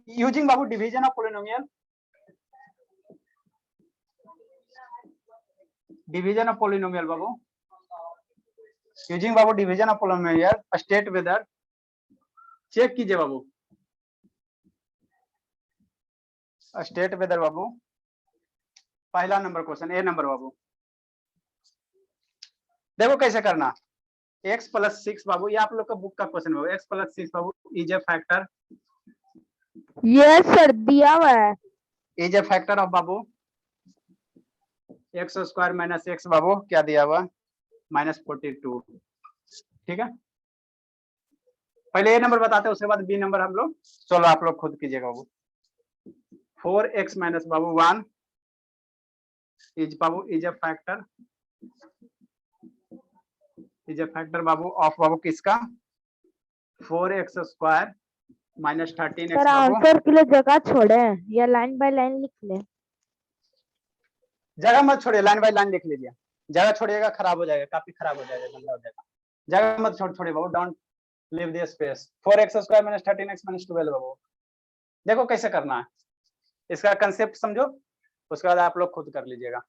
Using बाबू division of polynomial, division of polynomial बाबू, using बाबू division of polynomial state whether, check कीजिए बाबू स्टेट वेदर बाबू, पहला नंबर क्वेश्चन ए नंबर बाबू, देखो कैसे करना, x प्लस 6 बाबू, ये आप लोग का बुक का क्वेश्चन बाबू, x प्लस 6 बाबू is a factor, yes sir दिया हुआ है, इज ए फैक्टर ऑफ बाबू एक्स स्क्वायर माइनस एक्स बाबू, क्या दिया हुआ -42, ठीक है। पहले ए नंबर बताते हैं, उसके बाद बी नंबर हम लोग, चलो आप लोग खुद कीजिएगा बाबू। 4x माइनस बाबू 1 इज बाबू is a factor, is a factor बाबू ऑफ बाबू किसका 4x square minus 13x sir बाबू, आंसर के लिए जगह छोड़े या लाइन बाय लाइन लिख ले, जगह मत छोड़िए, लाइन बाय लाइन लिख लीजिए, जगह छोड़िएगा खराब हो जाएगा, काफी खराब हो जाएगा, गंदा हो जाएगा, जगह मत छोड़िए बाबू, don't leave the space. 4x square minus 13x minus 12 बाबू, देखो कैसे करना है, इसका कंसेप्ट समझो, उसके बाद आप लोग खुद कर लीजिएगा।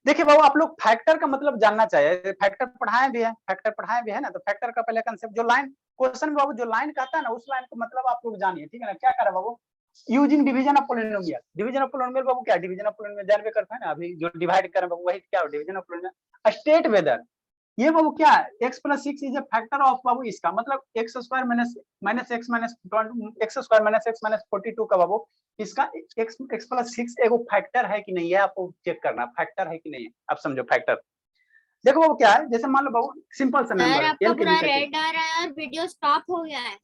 देखिए बाबू, आप लोग फैक्टर का मतलब जानना चाहिए, फैक्टर पढ़ाए भी है, फैक्टर पढ़ाए भी है ना, तो फैक्टर का पहले कंसेप्ट, जो लाइन क्वेश्चन में बाबू जो लाइन कहता है ना, उस लाइन का मतलब आप लोग जानिए, ठीक है ना। क्या करा बाबू, using division of polynomial, division of polynomial बाबू क्या, डिवीजन ऑफ पोलिनोमियल जानवे करते हैं ना, अभी जो डिवाइड करें बाबू वही क्या, division of polynomial state whether, ये बाबू क्या है, x plus 6 is a factor of बाबू इसका मतलब x square minus x minus x square minus x minus 42 का बाबू इसका x प्लस 6 एगो फैक्टर है कि नहीं, है आपको चेक करना, फैक्टर है कि नहीं है, आप समझो फैक्टर। देखो बाबू क्या है, जैसे मान लो बाबू सिंपल सा नंबर, आपका पूरा रेड आ रहा है और वीडियो स्टॉप हो गया है।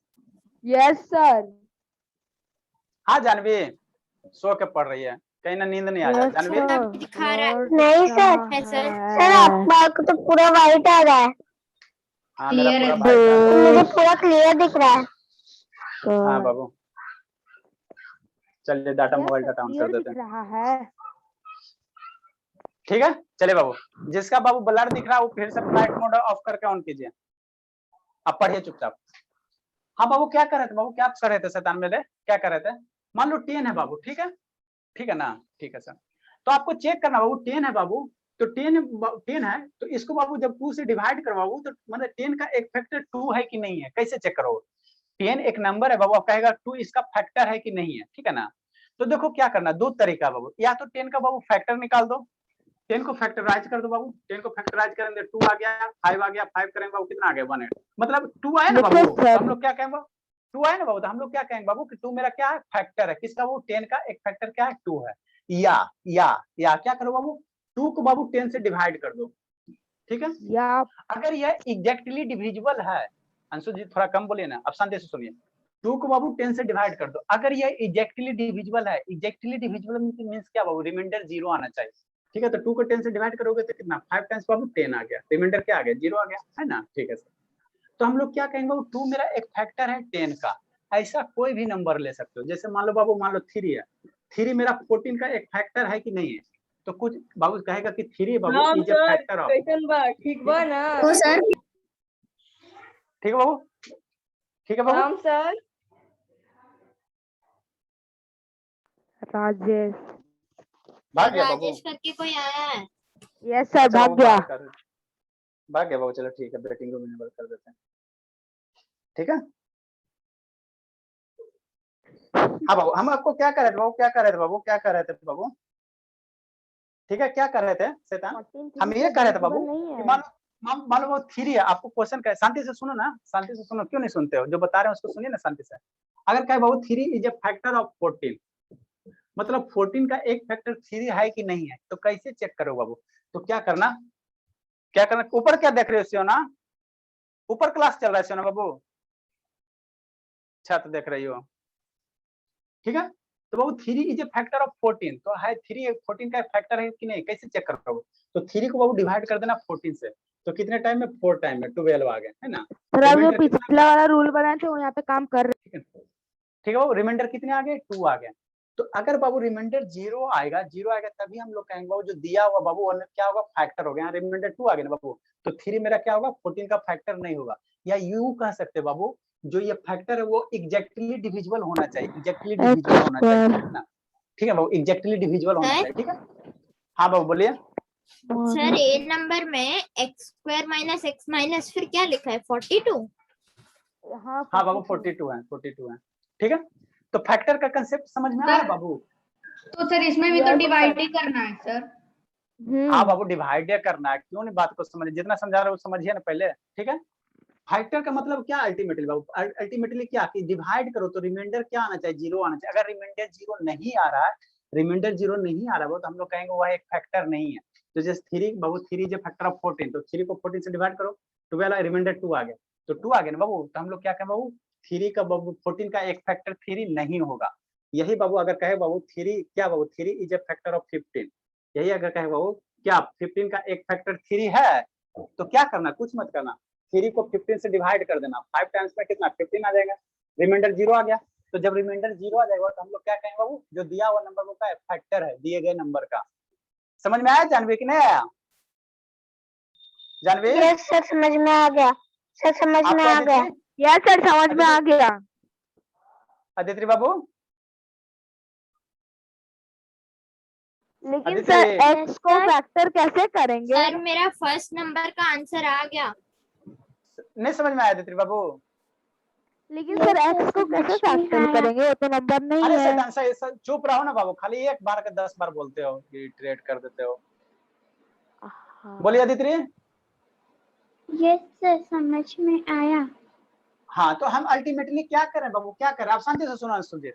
यस सर, हाँ जानवी सो के पढ़ रही है, कहीं ना नींद नहीं आ रहा जानवी, दिखा रहा है नहीं सर, सर आपका तो पूरा वाइट आ रहा है, हाँ मेरा क्लियर पूरा भाई मुझे पूरा क्लियर दिख रहा है, हाँ बाबू चलिए डाटा मोबाइल डाटा ऑन कर देते हैं, रहा है, ठीक है। चलिए बाबू, जिसका बाबू ब्लर दिख रहा है वो फिर से फ्लाइट मोड ऑफ करके ऑन कीजिए, अब पढ़िए चुपचाप। हाँ बाबू क्या कर रहे थे बाबू, क्या कर रहे थे शैतान मेरे, क्या कर रहे थे, मान लो 10 है बाबू, ठीक है, ठीक है ना, ठीक है सर, तो आपको चेक करना बाबू 10 है बाबू, तो 10 है तो इसको बाबू जब 2 से डिवाइड करवाओ तो मतलब 10 का एक फैक्टर 2 है कि नहीं है, कैसे चेक करो, 10 एक नंबर है बाबू, आप कहेगा 2 इसका फैक्टर है कि नहीं है, ठीक है ना। तो देखो क्या करना, दो तरीका बाबू, या तो 10 का बाबू फैक्टर निकाल दो, 10 को फैक्टराइज कर दो बाबू, 10 को फैक्टराइज करेंगे 2 आ गया, 5 आ गया, 5 करेंगे बाबू कितना आ गया 1 है, मतलब 2 आया ना बाबू, तो हम लोग क्या कहेंगे 2 आया ना बाबू, तो हम लोग क्या कहेंगे बाबू कि 2 मेरा क्या है फैक्टर है, किसका वो 10 का एक फैक्टर क्या है 2 है, या क्या करो बाबू 2 को बाबू 10 से डिवाइड कर दो, ठीक है। या अगर यह एग्जैक्टली डिविजिबल है, अंशु जी थोड़ा कम बोलिए ना, अब शांति से सुनिए, 2 को बाबू 10 से डिवाइड कर दो, अगर यह एग्जैक्टली डिविजिबल है, एग्जैक्टली डिविजिबल मींस क्या बाबू, रिमाइंडर 0 आना चाहिए, ठीक है। तो 2 को 10 से डिवाइड करोगे तो कितना 5 टाइम्स बाबू 10 आ गया, रिमाइंडर क्या आ गया 0 आ गया, है ना, ठीक है सर। तो हम लोग क्या कहेंगे 2 मेरा एक फैक्टर है 10 का, ऐसा कोई भी नंबर ले सकते हो, जैसे मान लो बाबू मान लो 3 है, 3 मेरा 14 का एक फैक्टर है कि नहीं है, तो कुछ बाबू कहेगा कि 3 बाबू इज ए फैक्टर ऑफ, ठीक बा ना, तो सर ठीक है बाबू, ठीक है बाबू, सर, राजेश, भाग गया बाबू, राजेश करके कोई आया है। यस सर अच्छा भाग बाबू गया, भाग गया बाबू, चलो ठीक है, वेटिंग रूम इनेबल कर देते हैं, ठीक है। हाँ बाबू, हम आपको क्या कर रहे थे बाबू, क्या कर रहे थे बाबू, क्या कर रहे थे बाबू, ठीक है, क्या कर रहे थे शैतान, हम ये कह रहे थे बाबू कि मान लो वो 3 है, आपको क्वेश्चन का शांति से सुनो ना, शांति से सुनो, क्यों नहीं सुनते हो, जो बता रहे हैं उसको सुनिए ना शांति से। अगर कहे बाबू 3 इज ए फैक्टर ऑफ 14, मतलब 14 का एक फैक्टर 3 है कि नहीं है, तो कैसे चेक करो बाबू, तो क्या करना, ऊपर क्या देख रहे हो सियोना, ऊपर क्लास चल रहा है सियोना बाबू, छत देख रही हो, ठीक है। तो बाबू 3 इज ए फैक्टर ऑफ 14, तो है 3 14 का फैक्टर है कि नहीं, कैसे चेक करोगे, तो 3 को बाबू डिवाइड कर देना 14 से, तो कितने टाइम में 4 टाइम में 12 आ गए, है ना। सर अब जो रिमाइंडर कितना, पिछला वाला रूल बनाए थे वो यहाँ पे काम कर रहे ठीक है बाबू, रिमाइंडर कितने आ गए, 2 आ गए। तो अगर बाबू रिमाइंडर 0 आएगा तभी हम लोग कहेंगे बाबू जो दिया हुआ बाबू वो क्या होगा, फैक्टर हो गया। रिमाइंडर 2 आ गया ना बाबू, तो 3 मेरा क्या होगा, 14 का फैक्टर नहीं होगा। या यूं कह सकते बाबू, जो ये फैक्टर है वो एग्जैक्टली डिविजिबल होना चाहिए, एग्जैक्टली डिविजिबल होना चाहिए, है ना। ठीक है बाबू, एग्जैक्टली डिविजिबल होना चाहिए, ठीक है। हाँ बाबू बोलिए। सर ए नंबर में x square minus x minus फिर क्या लिखा है 42। हाँ हाँ बाबू 42 है, 42 है, ठीक है। तो फैक्टर का कंसेप्ट समझ में आया बाबू। तो सर इसमें भी तो डिवाइड ही करना है सर। हाँ बाबू डिवाइड करना है, क्यों नहीं, बात को समझिए, जितना समझा रहा हूँ समझिए ना पहले, ठीक है। फैक्टर का मतलब क्या अल्टीमेटली बाबू, अल्टीमेटली क्या कि डिवाइड करो तो रिमाइंडर क्या आना चाहिए, 0 आना चाहिए। अगर रिमाइंडर 0 नहीं आ रहा है, रिमाइंडर 0 नहीं आ रहा है तो हम लोग कहेंगे वह एक फैक्टर नहीं है। तो जैसे 3 बाबू, 3 जो फैक्टर ऑफ 14, तो 3 को 14 से डिवाइड करो, 12 रिमाइंडर 2 आ गया, तो 2 आ गया ना बाबू। तो हम लोग क्या कहें बाबू, 3 का बाबू 14 का एक फैक्टर 3 नहीं होगा। यही बाबू अगर कहे बाबू 3 क्या बाबू, 3 इज ए फैक्टर ऑफ 15, यही अगर कहे बाबू क्या 15 का एक फैक्टर 3 है, तो क्या करना, कुछ मत करना, 3 को 15 से डिवाइड कर देना, 5 टाइम्स में कितना 15 आ जाएगा, रिमाइंडर 0 आ गया। तो जब रिमाइंडर 0 आ जाएगा तो हम लोग क्या कहेंगे बाबू, जो दिया हुआ नंबर का फैक्टर है दिए गए नंबर का। समझ में आया जानवी कि नहीं आया जानवी? यस सर समझ में आ गया, सर समझ में आ गया। यस सर समझ में आ गया। अदिति बाबू, लेकिन अदिति। सर x को फैक्टर कैसे करेंगे? सर मेरा फर्स्ट नंबर का आंसर आ गया। नहीं समझ में आया अदिति बाबू? लेकिन सर x को कैसे फैक्टर करेंगे, वो तो नंबर नहीं अरे है। शैतान सा चुप रहो ना बाबू, खाली एक बार का 10 बार बोलते हो, इटरेट कर देते हो। बोलिए अदिति। यस सर समझ में आया। हाँ तो हम अल्टीमेटली क्या करें बाबू, क्या करें, आप शांति से सुनो, सुनिए,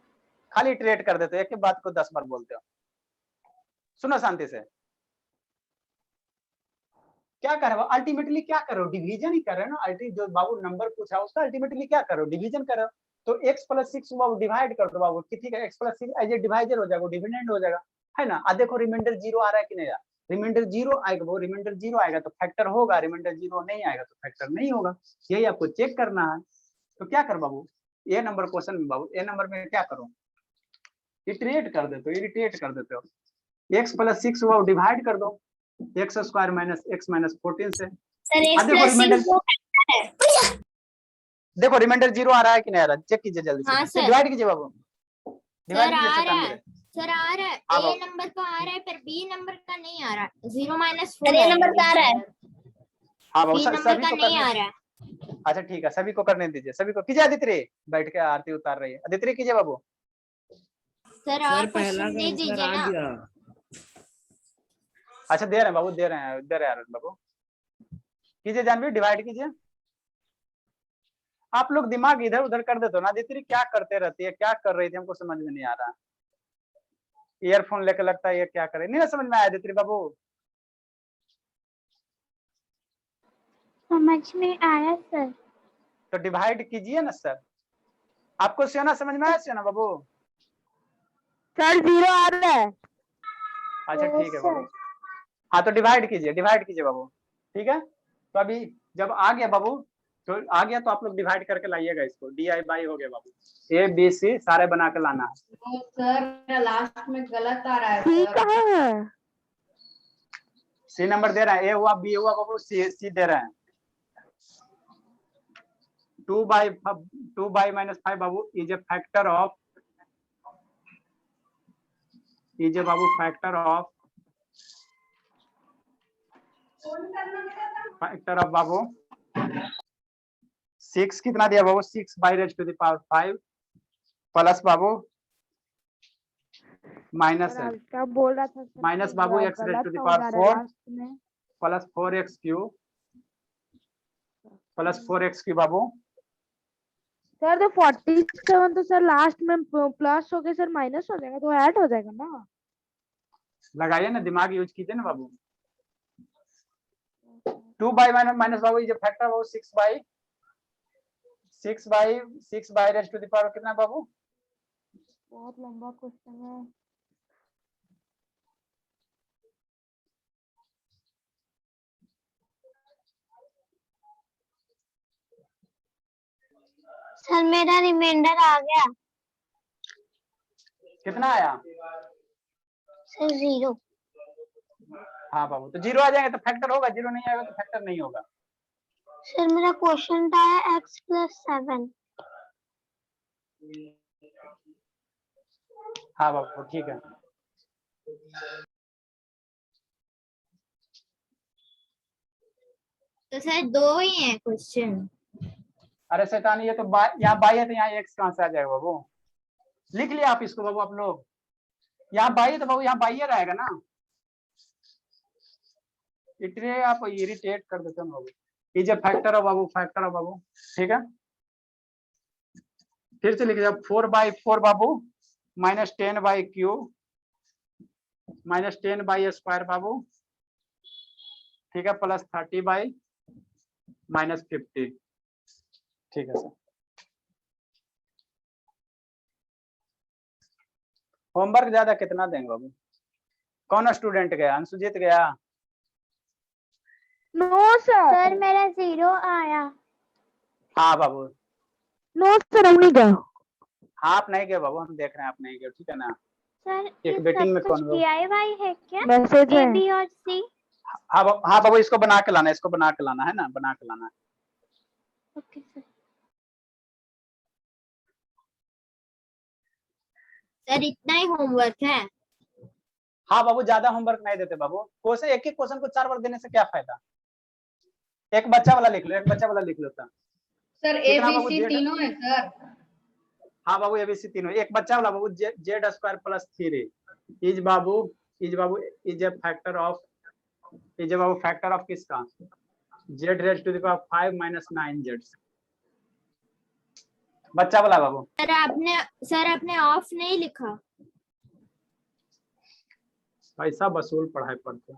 खाली इटरेट कर देते हो, एक ही बात को 10 बार बोलते हो। सुनो शांति से, क्या कर रहे हो अल्टीमेटली, क्या करो, डिवीजन ही कर रहे हो ना। अल्टी जो बाबू नंबर पूछा उसका अल्टीमेटली क्या करो, डिवीजन करो। तो x + 6 बाबू डिवाइड कर दो बाबू, ठीक है, x + 6 एज ए डिवाइजर हो जाएगा, डिविडेंड हो जाएगा, है ना। अब देखो रिमाइंडर 0 आ रहा है कि नहीं आ रहा, रिमाइंडर 0 आएगा वो, रिमाइंडर 0 आएगा तो फैक्टर होगा, रिमाइंडर 0 नहीं आएगा तो फैक्टर नहीं होगा, यही आपको चेक करना है। तो क्या कर बाबू, ए नंबर क्वेश्चन में बाबू, ए नंबर में क्या करो, इटरेट कर देते हो, इरिटेट कर देते हो। x + 6 बाबू डिवाइड कर दो, x square minus x minus 14 से। सर x देखो प्लस रिमाइंडर, 6 वो फैक्टर है। देखो रिमाइंडर 0 आ रहा है कि नहीं आ रहा, चेक कीजिए जल्दी से। हाँ सर। डिवाइड कीजिए बाबू, डिवाइड सर कीजिए आ रहा शैतान है, मेरे। सर आ रहा है, हाँ ए बाबू, नंबर का आ रहा है पर बी नंबर का नहीं आ रहा है। 0 - 4 ए नंबर का आ रहा है। हाँ बाबू सी नंबर सभी का को नहीं करने, आ रहा है। अच्छा ठीक है, सभी को करने दीजिए, सभी को कीजिए। अदिति बैठ के आरती उतार रही है, अदिति कीजिए बाबू। सर और क्वेश्चन दे दीजिए ना। अच्छा दे रहे हैं बाबू, दे रहे हैं बाबू, कीजिए जानवी, डिवाइड कीजिए। आप लोग दिमाग इधर उधर कर देते हो ना, अदिति क्या करते रहती है, क्या कर रही थी हमको समझ में नहीं आ रहा। ईयरफोन लेकर लगता है ये क्या करे, नहीं समझ में आया अदिति बाबू? समझ में आया सर। तो डिवाइड कीजिए ना सर, आपको सियाना समझ में आया सियाना बाबू? सर 0 आ रहा है। अच्छा ठीक है बाबू, हाँ तो डिवाइड कीजिए बाबू, ठीक है। तो अभी जब आ गया बाबू, तो आ गया तो आप लोग डिवाइड करके लाइएगा इसको, DI/बाई हो गया बाबू, ABC सारे बना के लाना है। तो सर लास्ट में गलत आ रहा है सी सर। कहाँ है? C नंबर दे रहे हैं, A हुआ B हुआ बाबू, C दे रहे हैं। 2/-5 बाबू इज ए फैक्टर ऑफ, बाबू फैक्टर ऑफ बाबू 6 कितना दिया बाबू, 6/5 प्लस बाबू माइनस है, क्या बोल रहा था सर? माइनस बाबू x⁴ plus 4x³ plus 4x³ बाबू। सर तो 47 तो सर लास्ट में प्लस हो गए सर, माइनस हो जाएगा तो ऐड हो जाएगा ना। लगाइए ना, दिमाग यूज कीजिए ना बाबू। 2/- बाबू ये फैक्टर बाबू 6/6 कितना बाबू, बहुत लंबा क्वेश्चन है। सर मेरा रिमाइंडर आ गया कितना आया? सर 0। हाँ बाबू, तो 0 आ जाएगा तो फैक्टर होगा, 0 नहीं आएगा तो फैक्टर नहीं होगा। सर मेरा क्वेश्चन था x + 7। हाँ बाबू ठीक है। तो सर 2 ही है क्वेश्चन। अरे शैतानी, ये तो यहाँ बाई है तो यहाँ x कहाँ से आ जाएगा बाबू? लिख लिया आप इसको बाबू आप लोग, यहाँ बाई है तो बाबू यहाँ बाई रहेगा ना। इतने आप इरिटेट कर देते हैं बाबू। ये फैक्टर हो बाबू, फैक्टर हो बाबू, ठीक है। फिर से लिख दिया 4/4 बाबू -10/3 -10/² बाबू, ठीक है, प्लस 30/-50, ठीक है सर। होमवर्क ज्यादा कितना देंगे बाबू? कौन स्टूडेंट गया? अंशुजीत गया? No sir. सर मेरा 0 आया। हाँ बाबू, नो सर हम नहीं गए। हाँ आप नहीं गए बाबू, हम देख रहे हैं आप नहीं गए, ठीक है ना। सर एक ये वेटिंग सब में कुछ कौन लोग? DIY है क्या? मैसेज A, है। B और C। हाँ बाबू, इसको बना के लाना, इसको बना के लाना है ना, बना के लाना है। Okay sir. सर इतना ही होमवर्क है? हाँ बाबू, ज्यादा होमवर्क नहीं देते बाबू। क्वेश्चन एक ही क्वेश्चन को 4 बार देने से क्या फायदा? एक बच्चा वाला लिख लो, एक बच्चा वाला लिख लो सर। सर कितना बाबू? ABC Z? तीनों है सर। हाँ बाबू ABC तीनों, एक बच्चा वाला बाबू Z² + 3 इज बाबू इज फैक्टर ऑफ किसका? Z⁵ 5 - 9Z। बच्चा वाला बाबू। सर आपने ऑफ नहीं लिखा। पैसा वसूल पढ़ाई पढ़ते।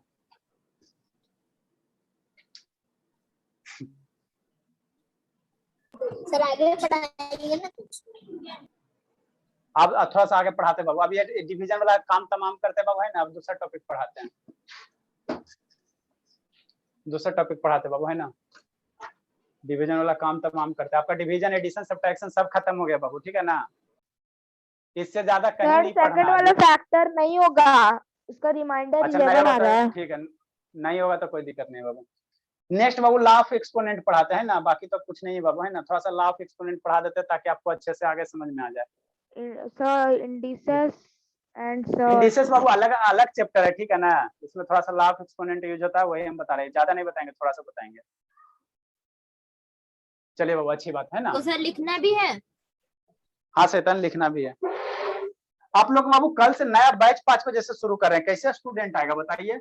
सर आगे पढ़ाएंगे ना? आप थोड़ा सा आगे पढ़ाते बाबू, अभी डिवीजन वाला काम तमाम करते बाबू, है ना। अब दूसरा टॉपिक पढ़ाते हैं, दूसरा टॉपिक पढ़ाते बाबू, है ना। डिवीजन वाला काम तमाम करते हैं। आपका डिवीजन, एडिशन, सब्ट्रैक्शन सब खत्म हो गया बाबू, ठीक है ना। इससे ज्यादा कहीं सर नहीं सेकंड पढ़ना वाला है। फैक्टर नहीं होगा, उसका रिमाइंडर अच्छा 11 आ रहा है। ठीक है, नहीं होगा तो कोई दिक्कत नहीं बाबू। नेक्स्ट बाबू लॉ ऑफ एक्सपोनेंट पढ़ाते हैं ना, बाकी तो कुछ नहीं है बाबू, है ना। थोड़ा सा लॉ ऑफ एक्सपोनेंट पढ़ा देते हैं ताकि आपको अच्छे से आगे समझ में आ जाए। Sir indices and sir indices बाबू अलग अलग चैप्टर है, ठीक है ना। इसमें थोड़ा सा लॉ ऑफ एक्सपोनेंट यूज होता है, वही हम बता रहे हैं, ज्यादा नहीं बताएंगे, थोड़ा सा बताएंगे। चलिए बाबू, अच्छी बात है ना। तो सर लिखना भी है? हाँ शैतान, लिखना भी है। आप लोग बाबू कल से नया बैच 5 बजे से शुरू कर रहे हैं, कैसे स्टूडेंट आएगा बताइए?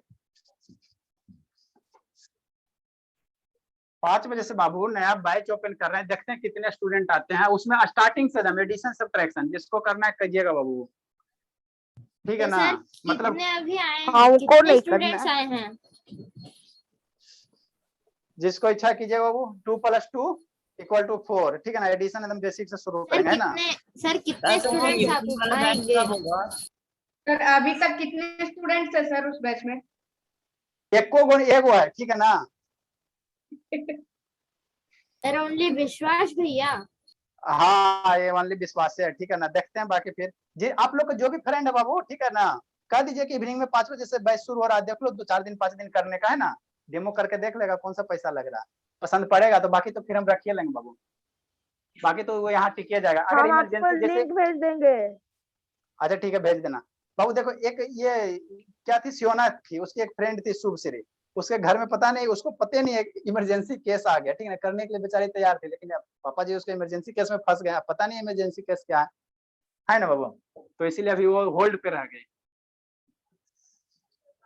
5 बजे से बाबू नया बैच ओपन कर रहे हैं, देखते हैं कितने स्टूडेंट आते हैं। उसमें स्टार्टिंग से एकदम एडिशन सब्ट्रैक्शन जिसको करना है करिएगा बाबू, ठीक है तो ना। सर मतलब कितने अभी आए हैं? हाँ, उनको कितने नहीं स्टूडेंट्स करना आए हैं? जिसको इच्छा कीजिएगा बाबू, 2 + 2 = 4, ठीक है ना। एडिशन एकदम बेसिक से शुरू सर करेंगे, है ना। कितने स्टूडेंट्स आप आएंगे? सर अभी तक कितने स्टूडेंट्स है सर उस बैच में? एगो है, ठीक है ना। सर ओनली विश्वास भैया। हाँ ये ओनली विश्वास है, ठीक है ना। देखते हैं बाकी फिर जी आप लोग का जो भी फ्रेंड है बाबू, ठीक है ना, कह दीजिए कि इवनिंग में 5 बजे से बैच शुरू हो रहा है, देख लो 2-4 दिन 5 दिन करने का, है ना। डेमो करके देख लेगा कौन सा पैसा लग रहा है, पसंद पड़ेगा तो बाकी तो फिर हम रखिए लेंगे बाबू, बाकी तो वो यहाँ टिकिए जाएगा। अगर हम आपको इमरजेंसी जैसे, लिंक भेज देंगे। अच्छा ठीक है भेज देना बाबू। देखो एक ये क्या थी, सियोना थी, उसकी एक फ्रेंड थी शुभश्री, उसके घर में पता नहीं, उसको पता नहीं है इमरजेंसी केस आ गया, ठीक है, करने के लिए बेचारी तैयार थी, लेकिन पापा जी उसके इमरजेंसी केस में फंस गया, पता नहीं इमरजेंसी केस क्या है ना बाबू। तो इसीलिए अभी वो होल्ड पे रह गई,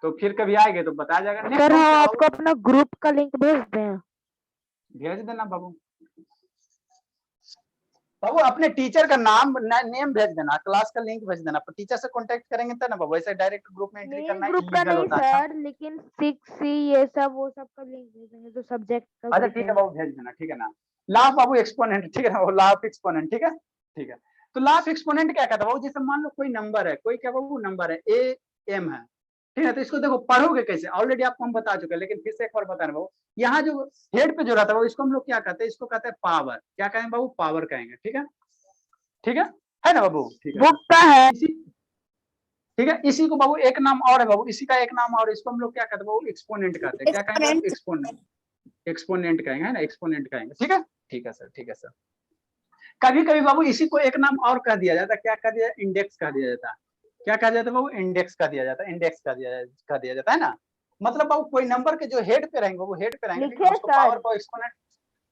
तो फिर कभी आएंगे तो बताया जाएगा। सर हम आपको अपना ग्रुप का लिंक भेज दें? भेज देना बाबू। बाबू अपने टीचर का नेम भेज देना, क्लास का लिंक भेज देना, टीचर से कांटेक्ट करेंगे तब ना बाबू, ऐसे डायरेक्ट ग्रुप में एंट्री करना ग्रुप का इलीगल नहीं होता है। सर, लेकिन 6C ये सब वो सब का लिंक भेज देंगे जो सब्जेक्ट का अच्छा ग्रुप ठीक है। है बाबू भेज देना, ठीक है ना। लॉ ऑफ बाबू एक्सपोनेंट, ठीक है ना, वो लॉ ऑफ एक्सपोनेंट, ठीक है, ठीक है। तो लॉ ऑफ एक्सपोनेंट क्या कहता है बाबू, जैसे मान लो कोई नंबर है, कोई क्या बाबू नंबर है AM है, ठीक है। तो इसको देखो पढ़ोगे कैसे, ऑलरेडी आपको हम बता चुके हैं, लेकिन फिर से एक बार बता रहे बाबू। यहाँ जो हेड पे जो रहता है वो इसको हम लोग क्या कहते हैं, इसको कहते हैं पावर। क्या कहेंगे बाबू, पावर कहेंगे। ठीक है, ठीक है ना बाबू। ठीक है, बुक का है। ठीक है। इसी को बाबू एक नाम और है बाबू, इसी का एक नाम और, इसको हम लोग क्या कहते हैं बाबू, एक्सपोनेंट कहते हैं। क्या कहेंगे, एक्सपोनेंट, एक्सपोनेंट कहेंगे, है ना, एक्सपोनेंट कहेंगे। ठीक है, ठीक है सर, ठीक है सर। कभी कभी बाबू इसी को एक नाम और कह दिया जाता है, क्या कह दिया, इंडेक्स कह दिया जाता है। क्या कहा जाता है बाबू, इंडेक्स कह दिया जाता है, इंडेक्स कह दिया जाता है ना। मतलब बाबू कोई नंबर के जो हेड पे रहेंगे वो हेड पे रहेंगे, लिखे उसको पावर को एक्सपोनेंट,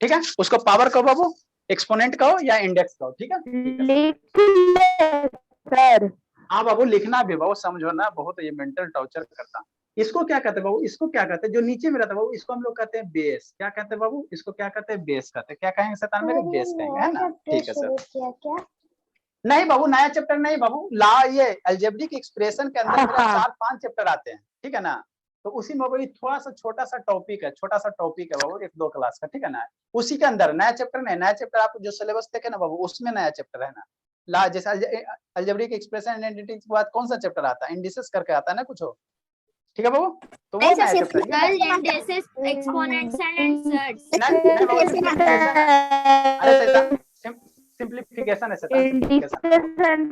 ठीक है, उसको पावर कहो बाबू, एक्सपोनेंट कहो या इंडेक्स कहो। ठीक है, लिख ले सर। हाँ बाबू लिखना भी बाबू, समझो ना, बहुत ये मेंटल टॉर्चर करता। इसको क्या कहते हैं बाबू, इसको क्या कहते हैं, जो नीचे में रहता है बाबू, इसको हम लोग कहते हैं बेस। क्या कहते हैं बाबू, इसको क्या कहते हैं, बेस कहते हैं। क्या कहेंगे शैतान मेरे, बेस कहेंगे, है ना। ठीक है सर। क्या नहीं बाबू, नया चैप्टर नहीं बाबू, ला ये अलजेब्रिक एक्सप्रेशन के अंदर मेरा 4-5 चैप्टर आते हैं। ठीक है ना, तो उसी में बाबू थोड़ा सा छोटा सा टॉपिक है, छोटा सा टॉपिक है बाबू, 1-2 क्लास का। ठीक है ना, उसी के अंदर नया चैप्टर नहीं, नया चैप्टर आप जो सिलेबस देखे ना बाबू, उसमें नया चैप्टर है ना। ला जैसे अलजेब्रिक एक्सप्रेशन एंड आइडेंटिटी के बाद कौन सा चैप्टर आता है, इंडिसेस करके आता है ना कुछ हो। ठीक है बाबू, तो वो नया चैप्टर है। indices, exponents and surds. नहीं बाबू, सिंपलीफिकेशन है। अरे शैतान, सिंपलीफिकेशन है शैतान, सिंपलीफिकेशन।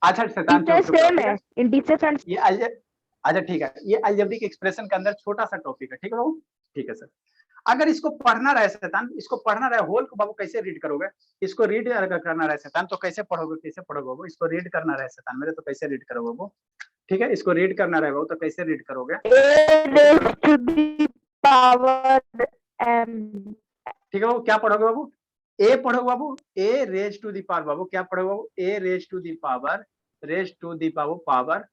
अच्छा शैतान, सेम है इंडिसेस एंड ये अच्छा ठीक है, ये अलजेब्रिक एक्सप्रेशन के अंदर छोटा सा टॉपिक है। ठीक है बाबू, ठीक है सर। अगर इसको पढ़ना रहे शैतान, इसको पढ़ना रहे होल को बाबू, कैसे रीड करोगे, इसको रीड अगर करना रहे शैतान तो कैसे पढ़ोगे, कैसे पढ़ोगे बाबू, इसको रीड करना रहे शैतान मेरे तो कैसे रीड करोगे बाबू। ठीक है, इसको रीड करना रहे बाबू तो कैसे रीड करोगे, पावर m। ठीक है बाबू, क्या पढ़ोगे बाबू, ए पढ़ोगे बाबू, a raise to the power बाबू, क्या पढ़ोगे बाबू, a raise to the power, raise to the बाबू पावर,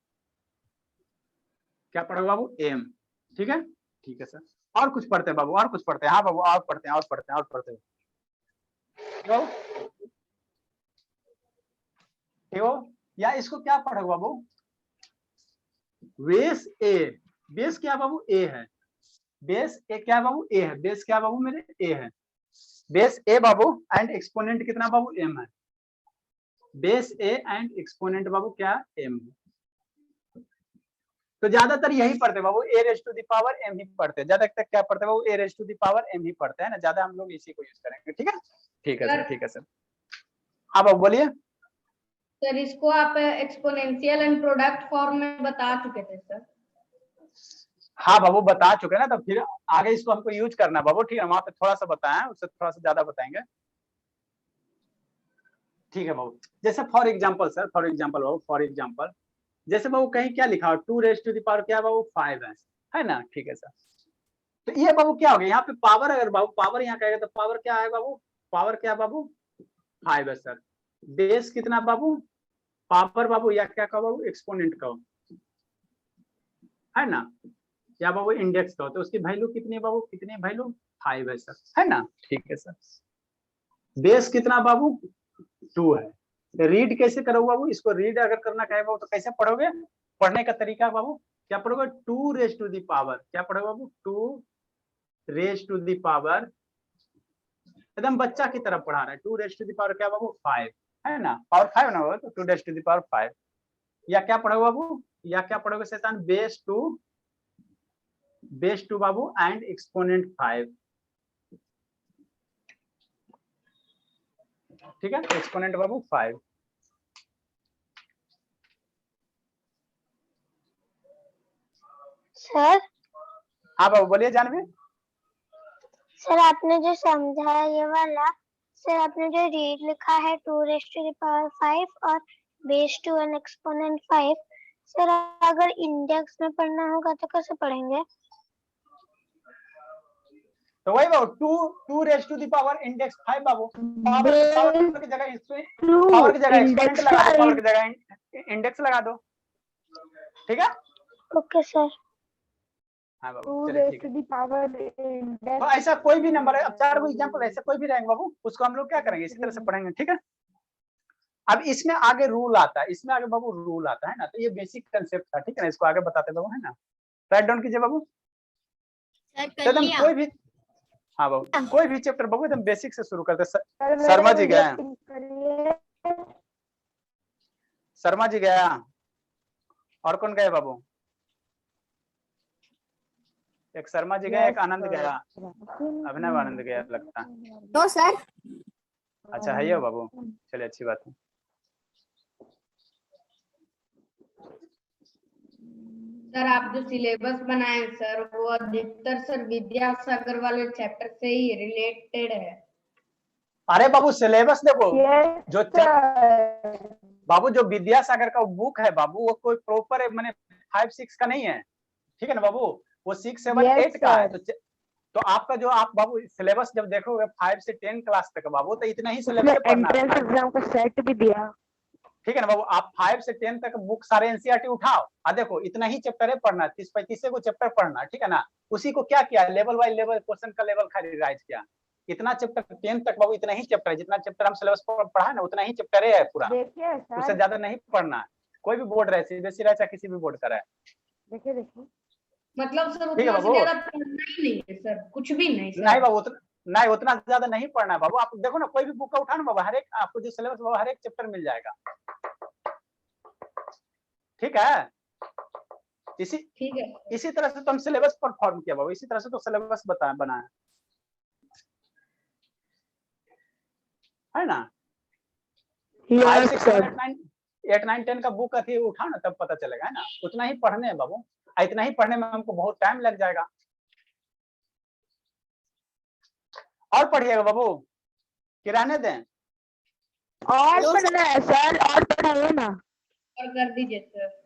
क्या पढ़ोगे बाबू, एम। ठीक है, ठीक है सर। और कुछ पढ़ते हैं बाबू, और कुछ पढ़ते हैं, हाँ बाबू और पढ़ते हैं, और पढ़ते हैं, और पढ़ते हैं। ठीक हो, या इसको क्या पढ़ोगे बाबू, बेस ए, बेस क्या बाबू, ए है, बेस ए क्या बाबू, ए है, बेस क्या बाबू मेरे, ए है, बेस ए बाबू, एंड एक्सपोनेंट कितना बाबू, एम है, बेस ए एंड एक्सपोनेंट बाबू क्या, एम है। तो ज्यादातर यही पढ़ते बाबू, a raise to the power m ही पढ़ते हैं, ज्यादा तक क्या पढ़ते बाबू, a raise to the power m ही पढ़ते हैं ना, ज्यादा हम लोग इसी को यूज करेंगे। ठीक है, ठीक है सर, ठीक है सर। अब आप बोलिए सर। इसको आप एक्सपोनेंशियल एंड प्रोडक्ट फॉर्म में बता चुके थे सर। हाँ बाबू बता चुके ना, तो फिर आगे इसको हमको यूज करना है बाबू। ठीक है, वहां पे थोड़ा सा बताया, उससे थोड़ा सा ज्यादा बताएंगे। ठीक है बाबू, जैसे for example sir, for example Babu, for example जैसे बाबू कहीं क्या लिखा हो, 2 रेज टू द पावर क्या बाबू, 5 है ना। ठीक है सर, तो ये बाबू क्या हो गया, यहाँ पे पावर, अगर बाबू पावर यहाँ कहेगा तो पावर क्या है बाबू, पावर क्या बाबू, 5 है सर। बेस कितना बाबू, पावर बाबू या क्या कहो बाबू, एक्सपोनेंट कहो, है ना, या बाबू इंडेक्स कहो, तो उसकी वैल्यू कितनी है बाबू, कितनी वैल्यू, 5 है सर, है ना। ठीक है सर, बेस कितना बाबू, 2 है। रीड कैसे करोगे बाबू, इसको रीड अगर करना कहे बाबू तो कैसे पढ़ोगे, पढ़ने का तरीका बाबू क्या पढ़ोगे, 2 रेज टू दी पावर, क्या पढ़ोगे बाबू, 2 रेज टू दी पावर, एकदम बच्चा की तरफ पढ़ा रहा है, 2 रेज टू दी पावर क्या बाबू, 5 है ना, पावर 5 ना हो तो 2 रेज टू दी पावर 5, या क्या पढ़ोगे बाबू, या क्या पढ़ोगे शैतान, बेस टू बाबू एंड एक्सपोनेंट 5। ठीक है, एक्सपोनेंट बाबू 5। सर हाँ बाबू बोलिए जानवी। सर आपने जो समझाया ये वाला, सर आपने जो रीड लिखा है 2 रेज टू द पावर 5 और base two and exponent 5, sir अगर इंडेक्स में पढ़ना होगा तो कैसे पढ़ेंगे, तो वही बाबू 2 raise to the power index 5 बाबू, पावर की जगह पावर की जगह एक्सपोनेंट लगा दो, पावर की जगह इंडेक्स लगा दो। ठीक है, ओके सर। हाँ बाबू 2 चलिए रेज ठीक टू है। द पावर तो ऐसा कोई भी नंबर है, अब 4 को एग्जांपल ऐसे कोई भी रहेंगे बाबू, उसको हम लोग क्या करेंगे, इसी तरह से पढ़ेंगे। ठीक है, अब इसमें आगे रूल आता है, इसमें आगे बाबू रूल आता है ना, तो ये बेसिक कंसेप्ट था। ठीक है ना, इसको आगे बताते बाबू, है ना, राइट डाउन कीजिए बाबू। सर कर एकदम लिया। कोई भी, हाँ बाबू कोई भी चैप्टर बाबू एकदम बेसिक से शुरू करते। शर्मा जी गया, शर्मा जी गया, और कौन गए बाबू? एक शर्मा जी गए, एक आनंद गया, अभिनव आनंद गया लगता है। No sir. अच्छा है ये बाबू, चलिए अच्छी बात है। सर आप जो सिलेबस बनाए सर वो अधिकतर सर विद्यासागर वाले चैप्टर से ही रिलेटेड है। अरे बाबू सिलेबस देखो, जो बाबू जो विद्यासागर का बुक है बाबू, वो कोई प्रॉपर मैंने 5-6 का नहीं है, ठीक है ना बाबू, वो 6-7-8 का है। तो आपका जो आप बाबू सिलेबस जब देखोगे 5 से 10 क्लास तक बाबू, तो इतना ही सिलेबस पढ़ना है। एंट्रेंस एग्जाम का सेट भी दिया, ठीक है ना बाबू, आप 5 से 10 तक बुक सारे एनसीईआरटी उठाओ और देखो इतना ही चैप्टर है पढ़ना, 30-35 को चैप्टर पढ़ना, ठीक है ना। उसी को क्या किया, लेवल बाय लेवल क्वेश्चन का लेवल खाली राइज किया। इतना चैप्टर 10 तक बाबू, इतना ही चैप्टर है, जितना चैप्टर हम सिलेबस पढ़ा है ना उतना ही चैप्टर है पूरा, देखिए उससे सर, ज्यादा नहीं पढ़ना है। कोई भी बोर्ड रहे, सीबीएसई रहे चाहे किसी भी बोर्ड का रहे। देखिए मतलब सर ठीक है उतना से बाबू। ज्यादा पढ़ना ही नहीं है सर, कुछ भी नहीं सर। नहीं बाबू, नहीं उतना ज्यादा नहीं पढ़ना है बाबू। आप देखो ना, कोई भी बुक का उठा ना बाबू, हर एक आपको जो सिलेबस बाबू हर एक चैप्टर मिल जाएगा, ठीक है। ठीक है इसी तरह से तो हम सिलेबस परफॉर्म किया बाबू, इसी तरह से तो सिलेबस बनाया है ना। 5, 6, 7, 8, 9, 10 का बुक थी उठा ना, तब पता चलेगा, है ना। उतना ही पढ़ने है बाबू, इतना ही पढ़ने में हमको बहुत टाइम लग जाएगा। और पढ़िएगा बाबू कि रहने दें? और पढ़ना है सर, और पढ़ाइए ना। और कर दीजिए सर।